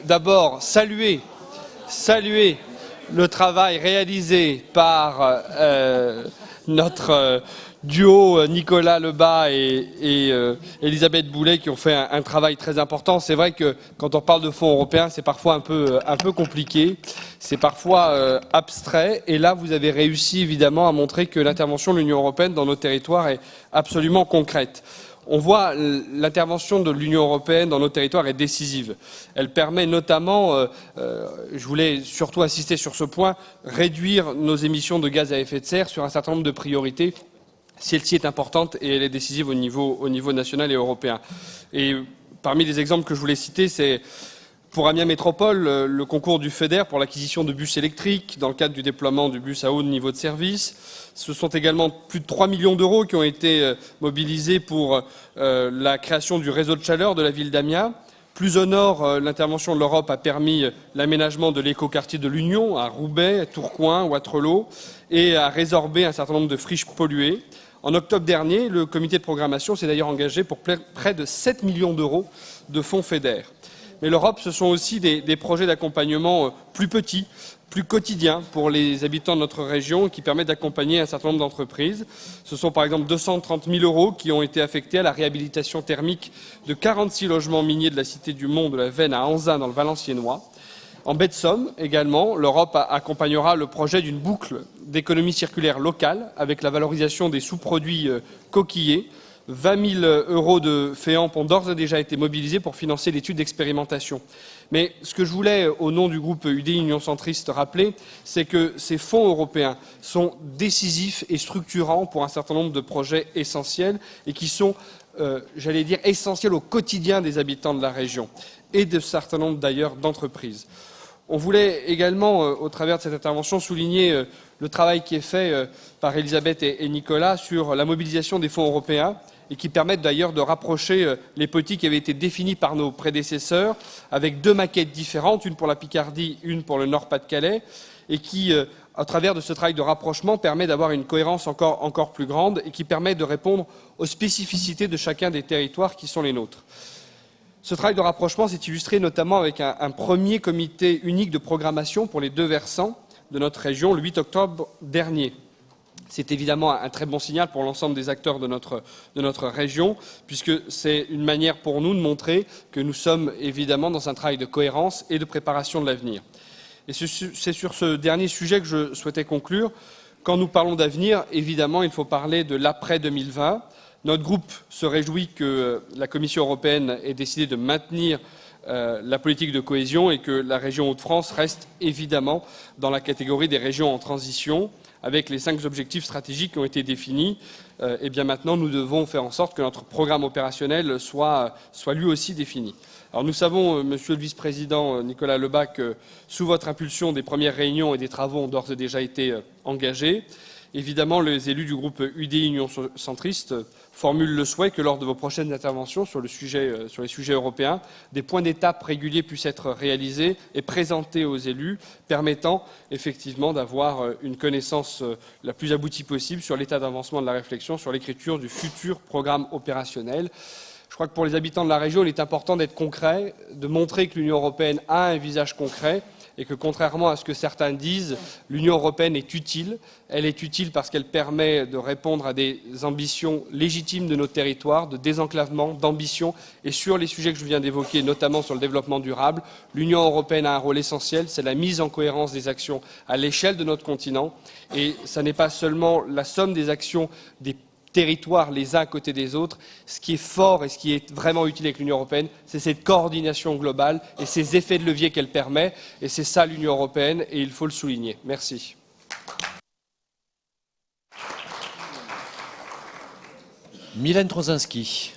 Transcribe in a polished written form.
D'abord saluer le travail réalisé par notre duo Nicolas Lebas et Elisabeth Boulet qui ont fait un travail très important. C'est vrai que quand on parle de fonds européens, c'est parfois un peu compliqué, c'est parfois abstrait. Et là, vous avez réussi évidemment à montrer que l'intervention de l'Union européenne dans nos territoires est absolument concrète. On voit l'intervention de l'Union européenne dans nos territoires est décisive. Elle permet notamment, je voulais surtout insister sur ce point, réduire nos émissions de gaz à effet de serre sur un certain nombre de priorités. Celle-ci est importante et elle est décisive au niveau national et européen. Et parmi les exemples que je voulais citer, c'est pour Amiens Métropole, le concours du FEDER pour l'acquisition de bus électriques dans le cadre du déploiement du bus à haut niveau de service. Ce sont également plus de 3 millions d'euros qui ont été mobilisés pour la création du réseau de chaleur de la ville d'Amiens. Plus au nord, l'intervention de l'Europe a permis l'aménagement de l'écoquartier de l'Union à Roubaix, à Tourcoing, Wattrelos et a résorbé un certain nombre de friches polluées. En octobre dernier, le comité de programmation s'est d'ailleurs engagé pour près de 7 millions d'euros de fonds FEDER. Mais l'Europe, ce sont aussi des projets d'accompagnement plus petits, plus quotidiens pour les habitants de notre région qui permettent d'accompagner un certain nombre d'entreprises. Ce sont par exemple 230 000 euros qui ont été affectés à la réhabilitation thermique de 46 logements miniers de la Cité du Mont de la Veine à Anzin dans le Valenciennois. En baie de Somme également, l'Europe accompagnera le projet d'une boucle d'économie circulaire locale avec la valorisation des sous-produits coquillés. 20 000 euros de FEAMP ont d'ores et déjà été mobilisés pour financer l'étude d'expérimentation. Mais ce que je voulais, au nom du groupe UDI Union Centriste, rappeler, c'est que ces fonds européens sont décisifs et structurants pour un certain nombre de projets essentiels et qui sont, j'allais dire, essentiels au quotidien des habitants de la région et de certain nombre d'ailleurs d'entreprises. On voulait également, au travers de cette intervention, souligner le travail qui est fait par Elisabeth et Nicolas sur la mobilisation des fonds européens et qui permettent d'ailleurs de rapprocher les politiques qui avaient été définies par nos prédécesseurs avec deux maquettes différentes, une pour la Picardie, une pour le Nord-Pas-de-Calais, et qui, à travers de ce travail de rapprochement, permet d'avoir une cohérence encore plus grande et qui permet de répondre aux spécificités de chacun des territoires qui sont les nôtres. Ce travail de rapprochement s'est illustré notamment avec un premier comité unique de programmation pour les deux versants de notre région le 8 octobre dernier. C'est évidemment un très bon signal pour l'ensemble des acteurs de notre région, puisque c'est une manière pour nous de montrer que nous sommes évidemment dans un travail de cohérence et de préparation de l'avenir. Et c'est sur ce dernier sujet que je souhaitais conclure. Quand nous parlons d'avenir, évidemment, il faut parler de l'après 2020. Notre groupe se réjouit que la Commission européenne ait décidé de maintenir la politique de cohésion et que la région Hauts-de-France reste évidemment dans la catégorie des régions en transition, avec les 5 objectifs stratégiques qui ont été définis. Et bien maintenant, nous devons faire en sorte que notre programme opérationnel soit lui aussi défini. Alors nous savons, Monsieur le Vice-président Nicolas Lebas, que sous votre impulsion, des premières réunions et des travaux ont d'ores et déjà été engagés. Évidemment, les élus du groupe UDI Union Centriste formulent le souhait que lors de vos prochaines interventions sur les sujets européens, des points d'étape réguliers puissent être réalisés et présentés aux élus, permettant effectivement d'avoir une connaissance la plus aboutie possible sur l'état d'avancement de la réflexion sur l'écriture du futur programme opérationnel. Je crois que pour les habitants de la région, il est important d'être concret, de montrer que l'Union européenne a un visage concret et que, contrairement à ce que certains disent, l'Union européenne est utile. Elle est utile parce qu'elle permet de répondre à des ambitions légitimes de nos territoires, de désenclavement, d'ambition. Et sur les sujets que je viens d'évoquer, notamment sur le développement durable, l'Union européenne a un rôle essentiel, c'est la mise en cohérence des actions à l'échelle de notre continent. Et ce n'est pas seulement la somme des actions des territoires les uns à côté des autres. Ce qui est fort et ce qui est vraiment utile avec l'Union européenne, c'est cette coordination globale et ces effets de levier qu'elle permet. Et c'est ça l'Union européenne et il faut le souligner. Merci. Mylène Troszczynski.